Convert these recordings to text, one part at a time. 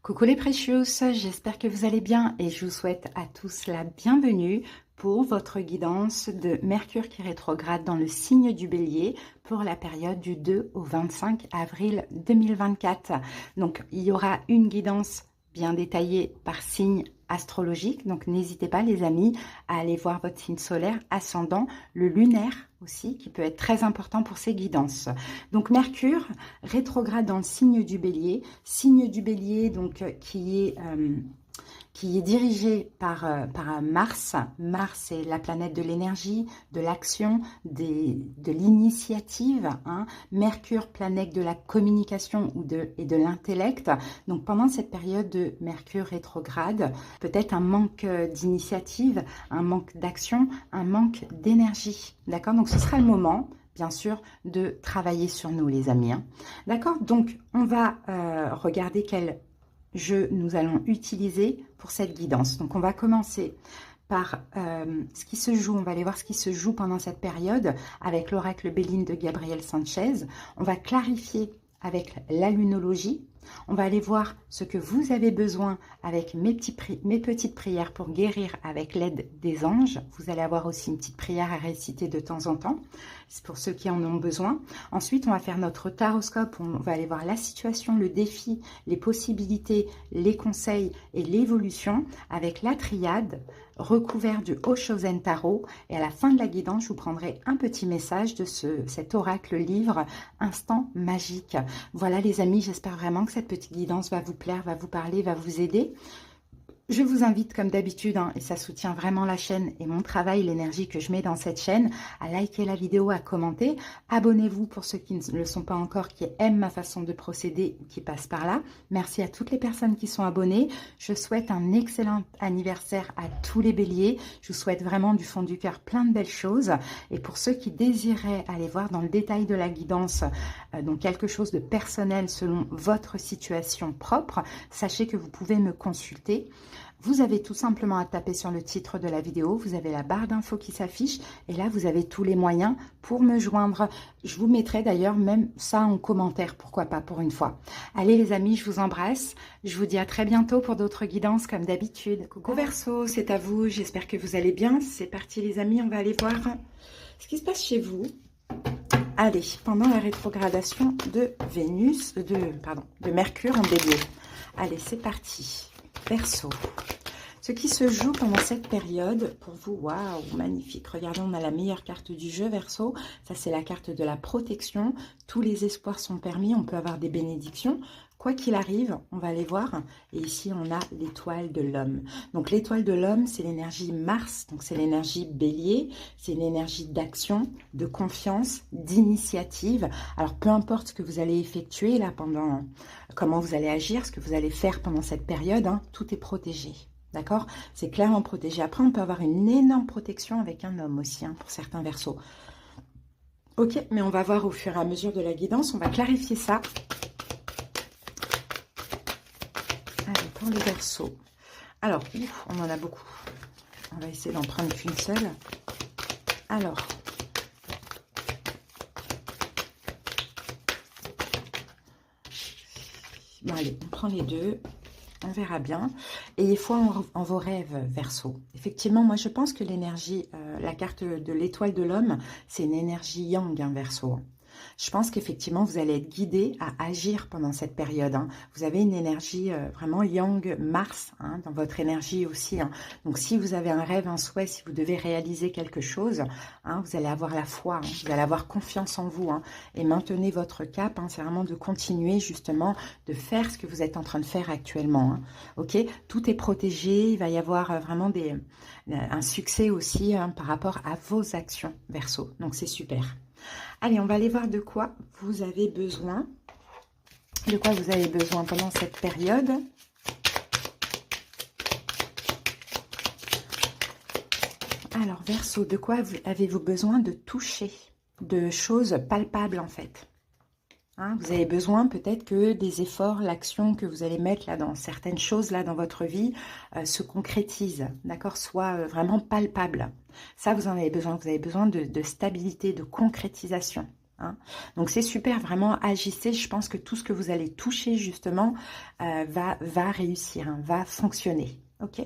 Coucou les Precious, j'espère que vous allez bien et je vous souhaite à tous la bienvenue pour votre guidance de Mercure qui rétrograde dans le signe du Bélier pour la période du 2 au 25 avril 2024. Donc il y aura une guidance bien détaillée par signe astrologique, donc n'hésitez pas les amis à aller voir votre signe solaire, ascendant, le lunaire aussi, qui peut être très important pour ces guidances. Donc Mercure rétrograde dans le signe du Bélier donc qui est dirigé par Mars. Mars est la planète de l'énergie, de l'action, de l'initiative. Hein. Mercure, planète de la communication et de l'intellect. Donc pendant cette période de Mercure rétrograde, peut-être un manque d'initiative, un manque d'action, un manque d'énergie. D'accord? Donc ce sera le moment, bien sûr, de travailler sur nous, les amis. Hein. D'accord? Donc on va regarder quel jeu nous allons utiliser pour cette guidance. Donc on va commencer par ce qui se joue, on va aller voir ce qui se joue pendant cette période avec l'oracle Béline de Gabriel Sanchez. On va clarifier avec la lunologie. On va aller voir ce que vous avez besoin avec mes petites prières pour guérir avec l'aide des anges. Vous allez avoir aussi une petite prière à réciter de temps en temps. C'est pour ceux qui en ont besoin. Ensuite, on va faire notre taroscope. On va aller voir la situation, le défi, les possibilités, les conseils et l'évolution avec la triade recouvert du Oshozen Tarot. Et à la fin de la guidance, je vous prendrai un petit message de cet oracle livre Instant Magique. Voilà les amis, j'espère vraiment que cette petite guidance va vous plaire, va vous parler, va vous aider. Je vous invite comme d'habitude, hein, et ça soutient vraiment la chaîne et mon travail, l'énergie que je mets dans cette chaîne, à liker la vidéo, à commenter. Abonnez-vous pour ceux qui ne le sont pas encore, qui aiment ma façon de procéder, qui passent par là. Merci à toutes les personnes qui sont abonnées. Je souhaite un excellent anniversaire à tous les béliers. Je vous souhaite vraiment du fond du cœur plein de belles choses. Et pour ceux qui désiraient aller voir dans le détail de la guidance, donc quelque chose de personnel selon votre situation propre, sachez que vous pouvez me consulter. Vous avez tout simplement à taper sur le titre de la vidéo, vous avez la barre d'infos qui s'affiche et là vous avez tous les moyens pour me joindre. Je vous mettrai d'ailleurs même ça en commentaire, pourquoi pas pour une fois. Allez les amis, je vous embrasse, je vous dis à très bientôt pour d'autres guidances comme d'habitude. Coucou Verseau, c'est à vous, j'espère que vous allez bien. C'est parti les amis, on va aller voir ce qui se passe chez vous. Allez, pendant la rétrogradation de Mercure en Bélier. Allez, c'est parti. Verseau, ce qui se joue pendant cette période pour vous, waouh, magnifique. Regardez, on a la meilleure carte du jeu, Verseau. Ça, c'est la carte de la protection. Tous les espoirs sont permis. On peut avoir des bénédictions. Quoi qu'il arrive, on va aller voir. Et ici, on a l'étoile de l'homme. Donc, l'étoile de l'homme, c'est l'énergie Mars. Donc, c'est l'énergie Bélier. C'est une énergie d'action, de confiance, d'initiative. Alors, peu importe ce que vous allez effectuer là pendant, comment vous allez agir, ce que vous allez faire pendant cette période, hein, tout est protégé. D'accord? C'est clairement protégé. Après, on peut avoir une énorme protection avec un homme aussi, hein, pour certains Verseaux. Ok, mais on va voir au fur et à mesure de la guidance. On va clarifier ça. Allez, pour les Verseaux. Alors, on en a beaucoup. On va essayer d'en prendre qu'une seule. Alors, bon, allez, on prend les deux. On verra bien. Ayez foi en vos rêves, Verseau. Effectivement, moi, je pense que l'énergie, la carte de l'étoile de l'homme, c'est une énergie yang, hein, Verseau. Je pense qu'effectivement, vous allez être guidé à agir pendant cette période. Hein. Vous avez une énergie vraiment yang, Mars, hein, dans votre énergie aussi. Hein. Donc, si vous avez un rêve, un souhait, si vous devez réaliser quelque chose, hein, vous allez avoir la foi, hein, vous allez avoir confiance en vous. Hein, et maintenez votre cap, hein, c'est vraiment de continuer justement de faire ce que vous êtes en train de faire actuellement. Hein. Ok, tout est protégé, il va y avoir vraiment un succès aussi, hein, par rapport à vos actions, Verseau. Donc, c'est super. Allez, on va aller voir de quoi vous avez besoin. De quoi vous avez besoin pendant cette période. Alors, Verseau, de quoi avez-vous besoin de toucher? De choses palpables, en fait. Hein, vous avez besoin peut-être que des efforts, l'action que vous allez mettre là dans certaines choses là dans votre vie se concrétise, d'accord, soit vraiment palpable. Ça, vous en avez besoin. Vous avez besoin de stabilité, de concrétisation. hein. Donc c'est super, vraiment agissez. Je pense que tout ce que vous allez toucher justement va réussir, hein, va fonctionner. Ok.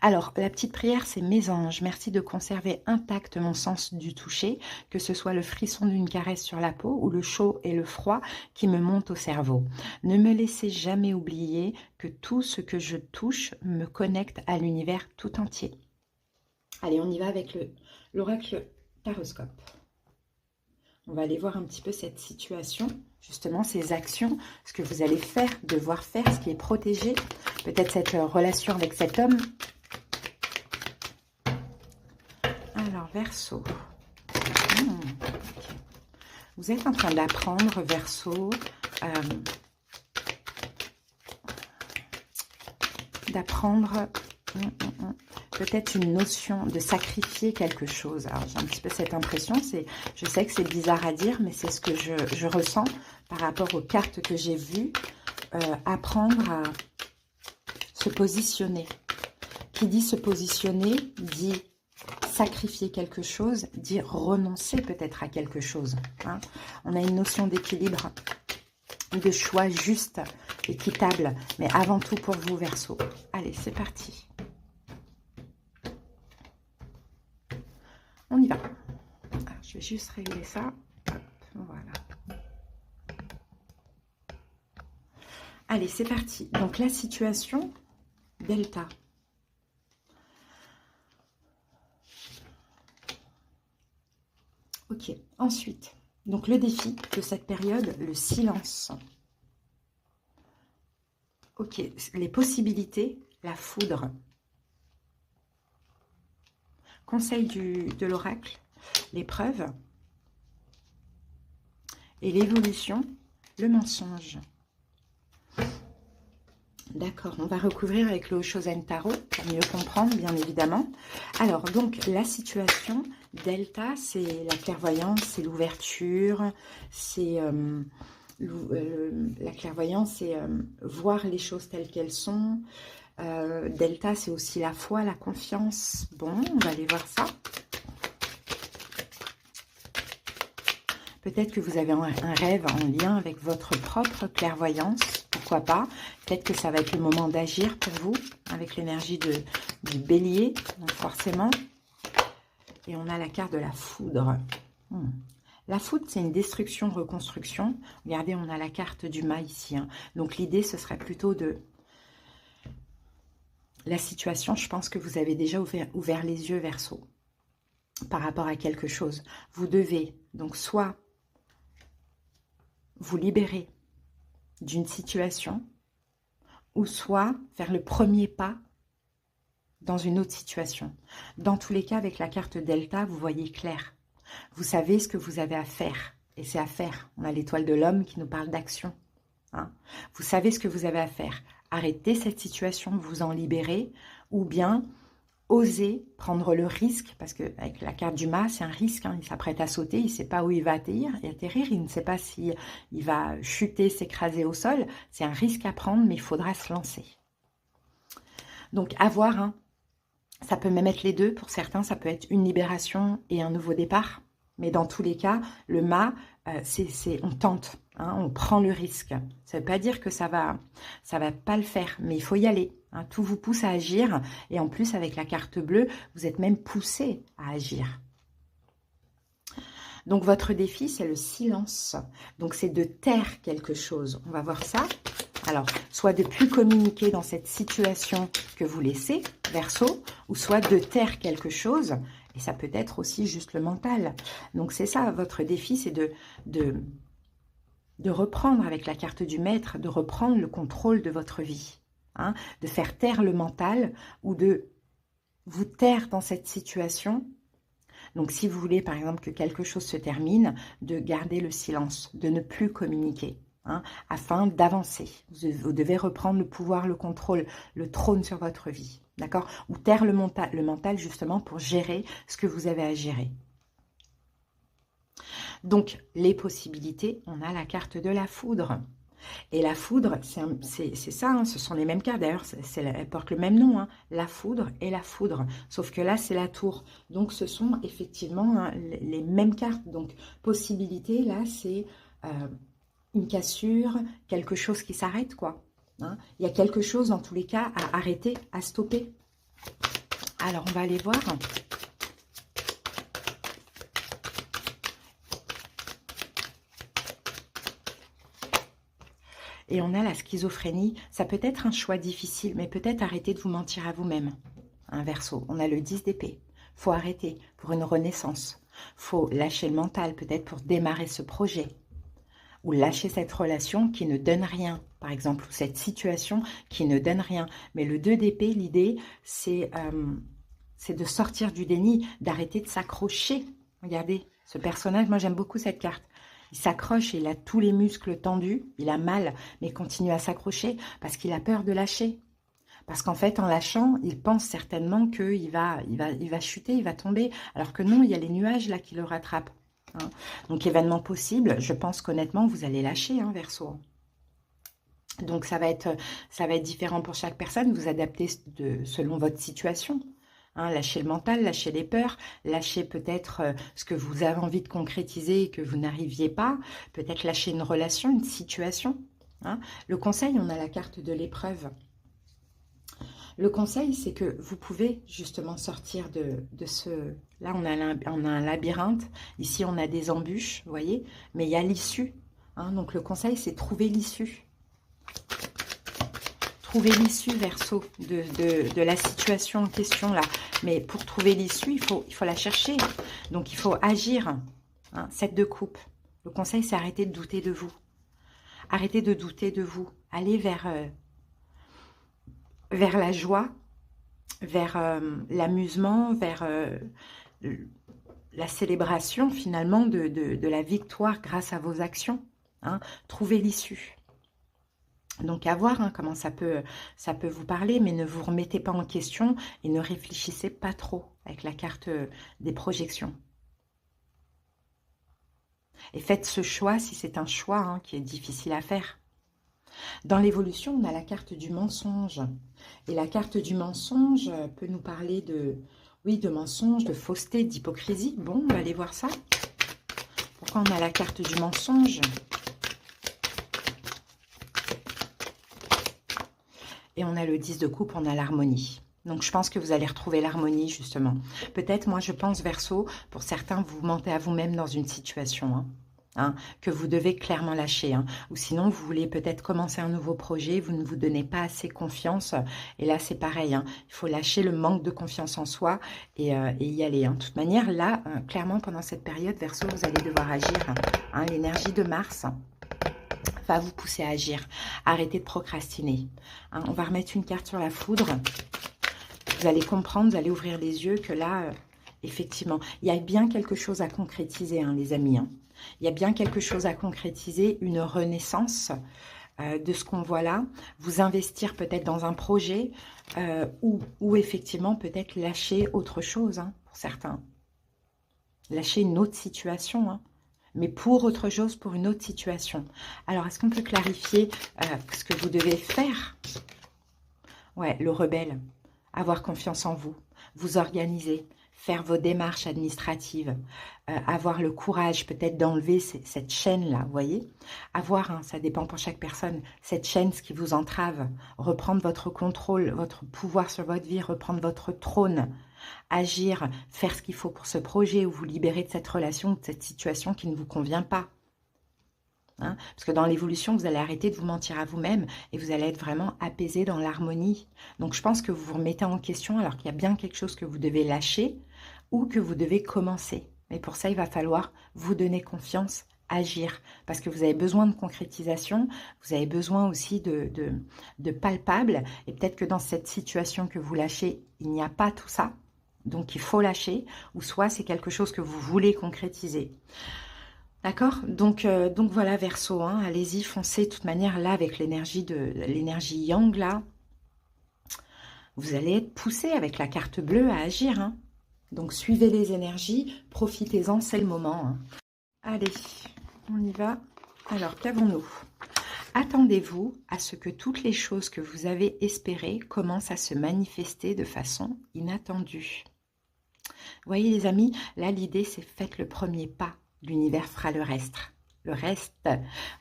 Alors la petite prière, c'est: mes anges, merci de conserver intact mon sens du toucher, que ce soit le frisson d'une caresse sur la peau ou le chaud et le froid qui me montent au cerveau. Ne me laissez jamais oublier que tout ce que je touche me connecte à l'univers tout entier. Allez, on y va avec l'oracle Taroscope. On va aller voir un petit peu cette situation, justement ces actions, ce que vous allez faire, devoir faire, ce qui est protégé. Peut-être cette relation avec cet homme. Alors, Verseau. Okay. Vous êtes en train d'apprendre, Verseau, d'apprendre peut-être une notion de sacrifier quelque chose. Alors j'ai un petit peu cette impression, je sais que c'est bizarre à dire, mais c'est ce que je ressens par rapport aux cartes que j'ai vues. Apprendre à se positionner. Qui dit se positionner, dit sacrifier quelque chose, dit renoncer peut-être à quelque chose. Hein. On a une notion d'équilibre, de choix juste, équitable, mais avant tout pour vous, Verseau. Allez, c'est parti. On y va. Alors, je vais juste régler ça. Hop, voilà. Allez, c'est parti. Donc, la situation, Delta. Ok, ensuite, donc le défi de cette période, le silence. Ok, les possibilités, la foudre. Conseil de l'oracle, l'épreuve. Et l'évolution, le mensonge. D'accord, on va recouvrir avec le Shosen Tarot pour mieux comprendre, bien évidemment. Alors, donc, la situation, Delta, c'est la clairvoyance, c'est l'ouverture, c'est la clairvoyance, c'est voir les choses telles qu'elles sont. Delta, c'est aussi la foi, la confiance. Bon, on va aller voir ça. Peut-être que vous avez un rêve en lien avec votre propre clairvoyance. Pourquoi pas? Peut-être que ça va être le moment d'agir pour vous, avec l'énergie du bélier, donc forcément. Et on a la carte de la foudre. La foudre, c'est une destruction, reconstruction. Regardez, on a la carte du mât ici. Hein. Donc l'idée, ce serait plutôt de... La situation, je pense que vous avez déjà ouvert les yeux, Verseau, par rapport à quelque chose. Vous devez, donc, soit vous libérer d'une situation, ou soit faire le premier pas dans une autre situation. Dans tous les cas, avec la carte Delta, vous voyez clair. Vous savez ce que vous avez à faire, et c'est à faire. On a l'étoile de l'homme qui nous parle d'action. Hein. Vous savez ce que vous avez à faire. Arrêtez cette situation, vous en libérez, ou bien osez prendre le risque, parce qu'avec la carte du mât, c'est un risque, hein, il s'apprête à sauter, il ne sait pas où il va atterrir, il ne sait pas si il va chuter, s'écraser au sol, c'est un risque à prendre, mais il faudra se lancer. Donc, à voir, hein. Ça peut même être les deux, pour certains, ça peut être une libération et un nouveau départ, mais dans tous les cas, le mât, on tente, hein, on prend le risque. Ça ne veut pas dire que ça va pas le faire, mais il faut y aller. Hein, tout vous pousse à agir, et en plus, avec la carte bleue, vous êtes même poussé à agir. Donc, votre défi, c'est le silence. Donc, c'est de taire quelque chose. On va voir ça. Alors, soit de plus communiquer dans cette situation que vous laissez, Verseau, ou soit de taire quelque chose, et ça peut être aussi juste le mental. Donc, c'est ça, votre défi, c'est de reprendre avec la carte du maître, de reprendre le contrôle de votre vie, hein, de faire taire le mental, ou de vous taire dans cette situation. Donc, si vous voulez, par exemple, que quelque chose se termine, de garder le silence, de ne plus communiquer. Hein, afin d'avancer. Vous devez reprendre le pouvoir, le contrôle, le trône sur votre vie. D'accord? Ou taire le mental justement pour gérer ce que vous avez à gérer. Donc, les possibilités, on a la carte de la foudre. Et la foudre, c'est ça, hein, ce sont les mêmes cartes. D'ailleurs, elle porte le même nom, hein, la foudre et la foudre. Sauf que là, c'est la tour. Donc, ce sont effectivement, hein, les mêmes cartes. Donc, possibilité, là, c'est une cassure, quelque chose qui s'arrête, quoi. Hein. Il y a quelque chose, dans tous les cas, à arrêter, à stopper. Alors, on va aller voir. Et on a la schizophrénie. Ça peut être un choix difficile, mais peut-être arrêter de vous mentir à vous-même. Un Verseau. On a le 10 d'épée. Faut arrêter pour une renaissance. Faut lâcher le mental, peut-être pour démarrer ce projet. Ou lâcher cette relation qui ne donne rien, par exemple, ou cette situation qui ne donne rien. Mais le 2 d'épée, l'idée, c'est de sortir du déni, d'arrêter de s'accrocher. Regardez, ce personnage, moi j'aime beaucoup cette carte. Il s'accroche et il a tous les muscles tendus, il a mal, mais il continue à s'accrocher parce qu'il a peur de lâcher. Parce qu'en fait, en lâchant, il pense certainement qu'il va chuter, il va tomber, alors que non, il y a les nuages là qui le rattrapent. Hein. Donc, événement possible, je pense qu'honnêtement, vous allez lâcher, hein, Verseau. Donc, ça va être différent pour chaque personne, vous adaptez selon votre situation. Hein, lâchez le mental, lâchez les peurs, lâchez peut-être ce que vous avez envie de concrétiser et que vous n'arriviez pas. Peut-être lâcher une relation, une situation. Hein. Le conseil, on a la carte de l'épreuve. Le conseil, c'est que vous pouvez justement sortir de ce... Là, on a un labyrinthe. Ici, on a des embûches, vous voyez. Mais il y a l'issue. Hein. Donc, le conseil, c'est trouver l'issue. Trouver l'issue, Verseau, de la situation en question, là. Mais pour trouver l'issue, il faut la chercher. Donc, il faut agir. Hein. 7 de coupe. Le conseil, c'est arrêter de douter de vous. Arrêtez de douter de vous. Allez vers la joie, vers l'amusement, vers la célébration, finalement, de la victoire grâce à vos actions. Hein. Trouvez l'issue. Donc, à voir hein, comment ça peut vous parler, mais ne vous remettez pas en question et ne réfléchissez pas trop avec la carte des projections. Et faites ce choix si c'est un choix hein, qui est difficile à faire. Dans l'évolution, on a la carte du mensonge. Et la carte du mensonge peut nous parler de mensonge, de fausseté, d'hypocrisie. Bon, on va aller voir ça. Pourquoi on a la carte du mensonge ? Et on a le 10 de coupe, on a l'harmonie. Donc, je pense que vous allez retrouver l'harmonie, justement. Peut-être, moi, je pense, Verseau, pour certains, vous mentez à vous-même dans une situation, hein, que vous devez clairement lâcher. Hein. Ou sinon, vous voulez peut-être commencer un nouveau projet, vous ne vous donnez pas assez confiance. Et là, c'est pareil. Hein. Il faut lâcher le manque de confiance en soi et y aller. Hein. De toute manière, là, clairement, pendant cette période, Verseau, vous allez devoir agir. Hein. L'énergie de Mars va vous pousser à agir. Arrêtez de procrastiner. Hein, on va remettre une carte sur la foudre. Vous allez comprendre, vous allez ouvrir les yeux que là, effectivement, il y a bien quelque chose à concrétiser, hein, les amis. Hein. Il y a bien quelque chose à concrétiser, une renaissance de ce qu'on voit là. Vous investir peut-être dans un projet ou effectivement peut-être lâcher autre chose, hein, pour certains. Lâcher une autre situation, hein. Mais pour autre chose, pour une autre situation. Alors, est-ce qu'on peut clarifier ce que vous devez faire? Ouais, le rebelle. Avoir confiance en vous. Vous organiser. Faire vos démarches administratives. Avoir le courage peut-être d'enlever cette chaîne-là, vous voyez? Avoir, hein, ça dépend pour chaque personne, cette chaîne, ce qui vous entrave. Reprendre votre contrôle, votre pouvoir sur votre vie. Reprendre votre trône. Agir, faire ce qu'il faut pour ce projet ou vous libérer de cette relation, de cette situation qui ne vous convient pas. Hein? Parce que dans l'évolution, vous allez arrêter de vous mentir à vous-même et vous allez être vraiment apaisé dans l'harmonie. Donc, je pense que vous vous remettez en question alors qu'il y a bien quelque chose que vous devez lâcher ou que vous devez commencer. Mais pour ça, il va falloir vous donner confiance, agir. Parce que vous avez besoin de concrétisation, vous avez besoin aussi de palpable. Et peut-être que dans cette situation que vous lâchez, il n'y a pas tout ça. Donc, il faut lâcher, ou soit c'est quelque chose que vous voulez concrétiser. D'accord, donc voilà, Verseau, hein, allez-y, foncez. De toute manière, là, avec l'énergie Yang, là, vous allez être poussé avec la carte bleue à agir. Hein. Donc, suivez les énergies, profitez-en, c'est le moment. Hein. Allez, on y va. Alors, qu'avons-nous? attendez-vous à ce que toutes les choses que vous avez espérées commencent à se manifester de façon inattendue. Vous voyez les amis, là l'idée c'est faites le premier pas, l'univers fera le reste. Le reste.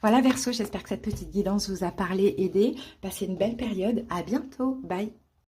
Voilà Verseau, j'espère que cette petite guidance vous a parlé, aidé. Passez une belle période, à bientôt, bye.